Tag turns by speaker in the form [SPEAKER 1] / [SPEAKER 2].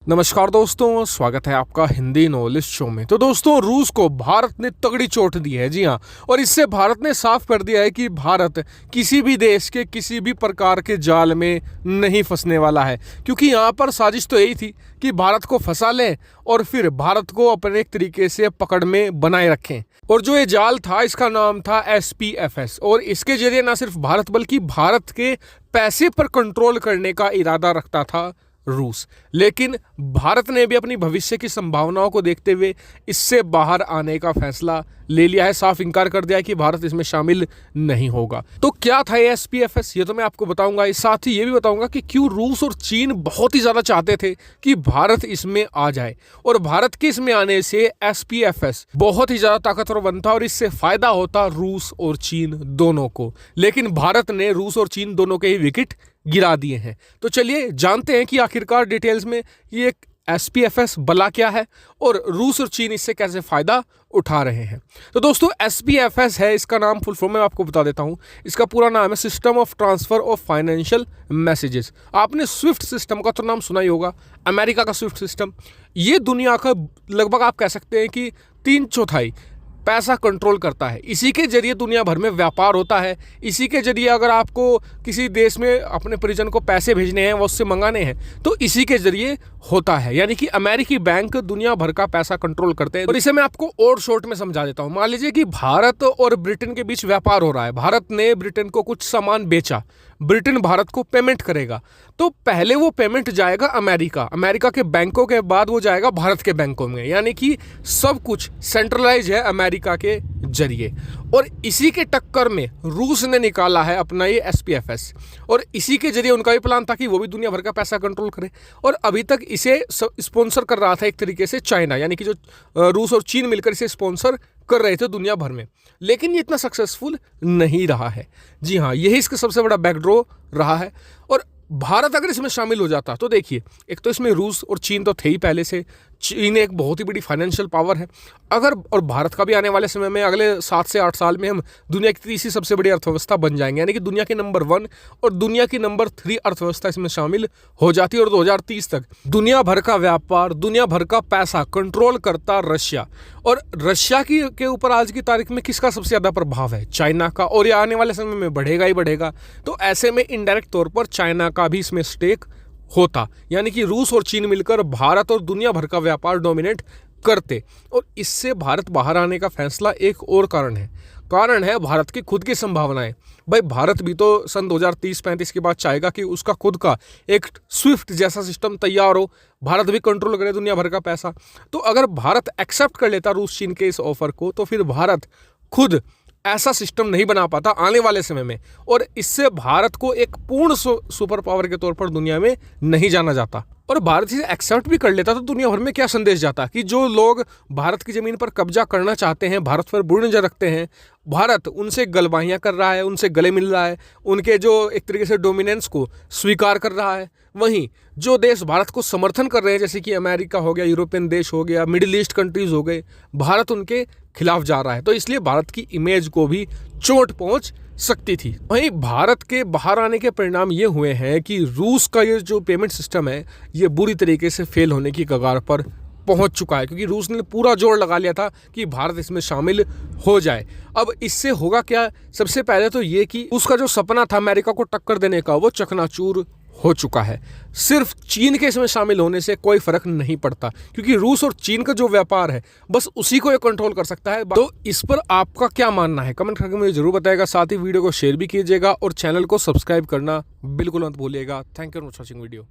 [SPEAKER 1] नमस्कार दोस्तों, स्वागत है आपका हिंदी नॉलेज शो में। तो दोस्तों, रूस को भारत ने तगड़ी चोट दी है। जी हाँ, और इससे भारत ने साफ कर दिया है कि भारत किसी भी देश के किसी भी प्रकार के जाल में नहीं फंसने वाला है, क्योंकि यहाँ पर साजिश तो यही थी कि भारत को फंसा लें और फिर भारत को अपने एक तरीके से पकड़ में बनाए रखें। और जो ये जाल था, इसका नाम था SPFS, और इसके जरिए न सिर्फ भारत बल्कि भारत के पैसे पर कंट्रोल करने का इरादा रखता था रूस। लेकिन भारत ने भी अपनी भविष्य की संभावनाओं को देखते हुए इससे बाहर आने का फैसला ले लिया है। साफ इनकार कर दिया है कि भारत इसमें शामिल नहीं होगा। तो क्या था ये SPFS, ये तो मैं आपको बताऊंगा। साथ ही ये भी बताऊंगा कि क्यों रूस और चीन बहुत ही ज़्यादा चाहते थे कि भारत इसमें आ जाए, और भारत के इसमें आने से SPFS बहुत ही ज़्यादा ताकतवर बनता और इससे फ़ायदा होता रूस और चीन दोनों को। लेकिन भारत ने रूस और चीन दोनों के ही विकेट गिरा दिए हैं। तो चलिए जानते हैं कि आखिरकार डिटेल्स में ये SPFS भला क्या है और रूस और चीन इससे कैसे फ़ायदा उठा रहे हैं। तो दोस्तों, SPFS है, इसका नाम फुल फॉर्म में आपको बता देता हूँ। इसका पूरा नाम है system of transfer of financial messages. आपने स्विफ्ट सिस्टम का तो नाम सुना ही होगा, अमेरिका का स्विफ्ट सिस्टम। ये दुनिया का लगभग आप कह सकते हैं कि 3/4 पैसा कंट्रोल करता है। इसी के जरिए दुनिया भर में व्यापार होता है। इसी के जरिए अगर आपको किसी देश में अपने परिजन को पैसे भेजने हैं, वो उससे मंगाने हैं, तो इसी के जरिए होता है। यानी कि अमेरिकी बैंक दुनिया भर का पैसा कंट्रोल करते हैं। और इसे मैं आपको और शॉर्ट में समझा देता हूँ। मान लीजिए कि भारत और ब्रिटेन के बीच व्यापार हो रहा है। भारत ने ब्रिटेन को कुछ सामान बेचा, ब्रिटेन भारत को पेमेंट करेगा, तो पहले वो पेमेंट जाएगा अमेरिका के बैंकों के बाद वो जाएगा भारत के बैंकों में। यानी कि सब कुछ सेंट्रलाइज है अमेरिका के जरिए। और इसी के टक्कर में रूस ने निकाला है अपना ये SPFS, और इसी के जरिए उनका भी प्लान था कि वो भी दुनिया भर का पैसा कंट्रोल करे। और अभी तक इसे स्पॉन्सर कर रहा था एक तरीके से चाइना, यानी कि जो रूस और चीन मिलकर इसे स्पॉन्सर कर रहे थे दुनिया भर में। लेकिन ये इतना सक्सेसफुल नहीं रहा है। जी हाँ, यही इसका सबसे बड़ा बैकडोर रहा है। और भारत अगर इसमें शामिल हो जाता तो देखिए, एक तो इसमें रूस और चीन तो थे ही पहले से। चीन एक बहुत ही बड़ी फाइनेंशियल पावर है। अगर और भारत का भी आने वाले समय में अगले 7 से 8 साल में हम दुनिया की तीसरी सबसे बड़ी अर्थव्यवस्था बन जाएंगे, यानी कि दुनिया की नंबर 1 और दुनिया की नंबर 3 अर्थव्यवस्था इसमें शामिल हो जाती है। और 2030 तक दुनिया भर का व्यापार, दुनिया भर का पैसा कंट्रोल करता रशिया। और रशिया के ऊपर आज की तारीख में किसका सबसे ज़्यादा प्रभाव है? चाइना का। और ये आने वाले समय में बढ़ेगा ही बढ़ेगा। तो ऐसे में इनडायरेक्ट तौर पर चाइना का भी इसमें स्टेक होता, यानी कि रूस और चीन मिलकर भारत और दुनिया भर का व्यापार डोमिनेट करते। और इससे भारत बाहर आने का फैसला एक और कारण है भारत की खुद की संभावनाएं। भाई, भारत भी तो सन 2030-35 के बाद चाहेगा कि उसका खुद का एक स्विफ्ट जैसा सिस्टम तैयार हो, भारत भी कंट्रोल करे दुनिया भर का पैसा। तो अगर भारत एक्सेप्ट कर लेता रूस चीन के इस ऑफर को, तो फिर भारत खुद ऐसा सिस्टम नहीं बना पाता आने वाले समय में, और इससे भारत को एक पूर्ण सुपर पावर के तौर पर दुनिया में नहीं जाना जाता। और भारत इसे एक्सेप्ट भी कर लेता तो दुनिया भर में क्या संदेश जाता कि जो लोग भारत की ज़मीन पर कब्जा करना चाहते हैं, भारत पर बुरी नज़र रखते हैं, भारत उनसे गलबाहियाँ कर रहा है, उनसे गले मिल रहा है, उनके जो एक तरीके से डोमिनेंस को स्वीकार कर रहा है। वहीं जो देश भारत को समर्थन कर रहे हैं, जैसे कि अमेरिका हो गया, यूरोपियन देश हो गया, मिडिल ईस्ट कंट्रीज़ हो गए, भारत उनके खिलाफ जा रहा है। तो इसलिए भारत की इमेज को भी चोट पहुंच सकती थी। वहीं भारत के बाहर आने के परिणाम ये हुए हैं कि रूस का ये जो पेमेंट सिस्टम है, ये बुरी तरीके से फेल होने की कगार पर पहुंच चुका है, क्योंकि रूस ने पूरा जोर लगा लिया था कि भारत इसमें शामिल हो जाए। अब इससे होगा क्या? सबसे पहले तो ये कि उसका जो सपना था अमेरिका को टक्कर देने का, वो चकनाचूर हो चुका है। सिर्फ चीन के इसमें शामिल होने से कोई फर्क नहीं पड़ता, क्योंकि रूस और चीन का जो व्यापार है बस उसी को ये कंट्रोल कर सकता है। तो इस पर आपका क्या मानना है? कमेंट करके मुझे जरूर बताइएगा। साथ ही वीडियो को शेयर भी कीजिएगा और चैनल को सब्सक्राइब करना बिल्कुल मत भूलिएगा। Thank you for watching video.